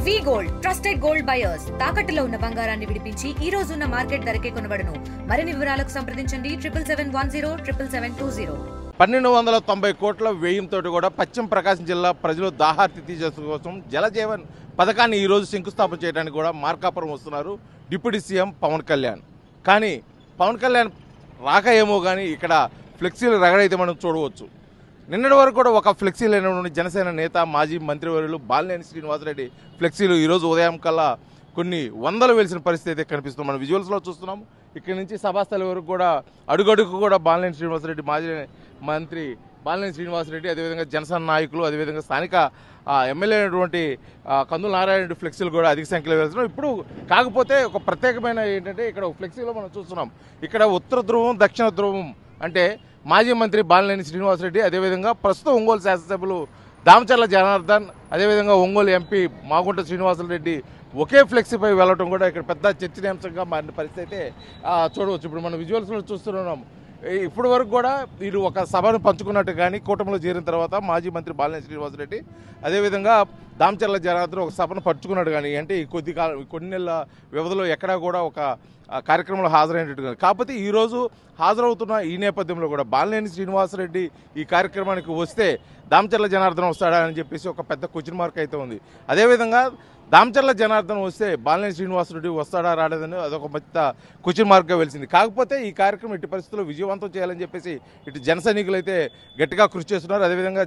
వి gold trusted gold buyers తాకట్టులో ఉన్న బంగారాన్ని విడిపించి ఈ రోజు ఉన్న మార్కెట్ ధరకే కొనబడును. మరిన్ని వివరాలకు సంప్రదించండి 77107720. 1290 కోట్ల వ్యయంతో కూడా పశ్చిమ ప్రకాశం జిల్లా ప్రజలు దాహార్తి తీర్చే కోసం జలజీవన్ పథకాన్ని ఈరోజు శంకుస్థాపన చేయడానికి కూడా మార్కాపురం వస్తున్నారు డిప్యూటీ సీఎం పవన్ కళ్యాణ్. కానీ పవన్ కళ్యాణ్ రాక ఏమో కానీ ఇక్కడ ఫ్లెక్సీలు రగడైతే మనం చూడవచ్చు. నిన్నటి వరకు కూడా ఒక ఫ్లెక్సీ లేనటువంటి జనసేన నేత మాజీ మంత్రివర్యులు బాలినేని శ్రీనివాసరెడ్డి ఫ్లెక్సీలు ఈరోజు ఉదయం కల్లా కొన్ని వందలు వెలిసిన పరిస్థితి అయితే కనిపిస్తుంది. మనం విజువల్స్లో చూస్తున్నాం. ఇక్కడి నుంచి సభాస్థలి వరకు కూడా అడుగడుగు కూడా బాలినేని శ్రీనివాసరెడ్డి, మాజీ మంత్రి బాలినేని శ్రీనివాసరెడ్డి, అదేవిధంగా జనసేన నాయకులు, అదేవిధంగా స్థానిక ఎమ్మెల్యే అయినటువంటి కందుల నారాయణ ఫ్లెక్సీలు కూడా అధిక సంఖ్యలో వెళ్తున్నాం. ఇప్పుడు కాకపోతే ఒక ప్రత్యేకమైన ఏంటంటే ఇక్కడ ఫ్లెక్సీలో మనం చూస్తున్నాం. ఇక్కడ ఉత్తర ధ్రువం, దక్షిణ ధ్రువం అంటే మాజీ మంత్రి బాలినేని శ్రీనివాసరెడ్డి, అదేవిధంగా ప్రస్తుతం ఒంగోలు శాసనసభ్యులు దామచర్ల జనార్దన్, అదేవిధంగా ఒంగోలు ఎంపీ మాగుంట శ్రీనివాసరెడ్డి ఒకే ఫ్లెక్సీపై వెళ్ళటం కూడా ఇక్కడ పెద్ద చర్చనీయాంశంగా మారిన పరిస్థితి అయితే చూడవచ్చు. ఇప్పుడు మనం విజువల్స్లో చూస్తున్నాం. ఇప్పటి వరకు కూడా వీరు ఒక సభను పంచుకున్నట్టు కానీ కూటమిలో చేరిన తర్వాత మాజీ మంత్రి బాలినేని శ్రీనివాసరెడ్డి, అదేవిధంగా దామచర్ల జనార్దన్ ఒక సభను పంచుకున్నాడు కానీ అంటే ఈ కొన్ని నెలల వ్యవధిలో ఎక్కడా కూడా ఒక కార్యక్రమంలో హాజరైనట్టు కానీ. కాకపోతే ఈరోజు హాజరవుతున్న ఈ నేపథ్యంలో కూడా బాలినేని శ్రీనివాసరెడ్డి ఈ కార్యక్రమానికి వస్తే దామచర్ల జనార్దన్ వస్తాడా అని చెప్పేసి ఒక పెద్ద క్వశ్చన్ మార్క్ అయితే ఉంది. అదేవిధంగా దామచర్ల జనార్దన్ వస్తే బాలినేని శ్రీనివాసరెడ్డి వస్తాడా రాలేదని అదొక పెద్ద క్వశ్చన్ మార్క్గా వెలిసింది. కాకపోతే ఈ కార్యక్రమం ఇటు పరిస్థితుల్లో విజయవంతం చేయాలని చెప్పేసి ఇటు జన సైనికులు అయితే గట్టిగా కృషి చేస్తున్నారు. అదేవిధంగా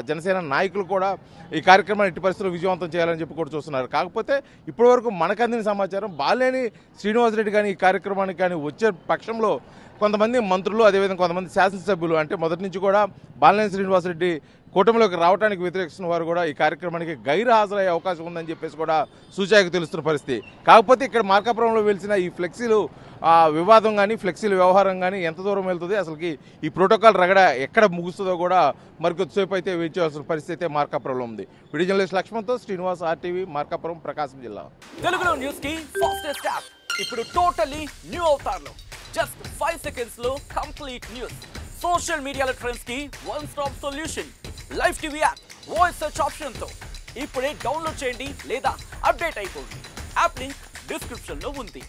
జనసేన నాయకులు కూడా ఈ కార్యక్రమాన్ని ఇటు పరిస్థితుల్లో విజయవంతం చేయాలని చెప్పి కూడా చూస్తున్నారు. కాకపోతే ఇప్పటివరకు మనకు అందిన సమాచారం బాలినేని శ్రీనివాసరెడ్డి కానీ ఈ కార్యక్రమానికి కానీ వచ్చే పక్షంలో కొంతమంది మంత్రులు, అదేవిధంగా కొంతమంది శాసనసభ్యులు అంటే మొదటి నుంచి కూడా బాలినేని శ్రీనివాసరెడ్డి కూటమిలోకి రావడానికి వ్యతిరేకిస్తున్న వారు కూడా ఈ కార్యక్రమానికి గైరు హాజరయ్యే అవకాశం ఉందని చెప్పేసి కూడా సూచాయకు తెలుస్తున్న పరిస్థితి. కాకపోతే ఇక్కడ మార్కాపురంలో వెలిసిన ఈ ఫ్లెక్సీలు వివాదం కానీ ఫ్లెక్సీల వ్యవహారం కానీ ఎంత దూరం వెళ్తుంది, అసలుకి ఈ ప్రోటోకాల్ రగడ ఎక్కడ ముగుస్తుందో కూడా మరికొద్దిసేపు అయితే వేయించాల్సిన పరిస్థితి అయితే మార్కాపురంలో ఉంది. వీడియో జర్నలిస్ట్ లక్ష్మణ్తో శ్రీనివాస్, RTV, మార్కాపురం, ప్రకాశం జిల్లా. తెలుగులో న్యూస్ కి ఫాస్టెస్ట్ యాప్ ఇప్పుడు టోటలీ న్యూ అవతార్లో జస్ట్ 5 seconds లో కంప్లీట్ న్యూస్. సోషల్ మీడియాలో ట్రెండ్స్ కి one stop solution. Live TV app voice search option తో ఇప్పుడే డౌన్లోడ్ చేయండి లేదా అప్డేట్ అయిపోండి. యాప్ లింక్ డిస్క్రిప్షన్ లో ఉంది.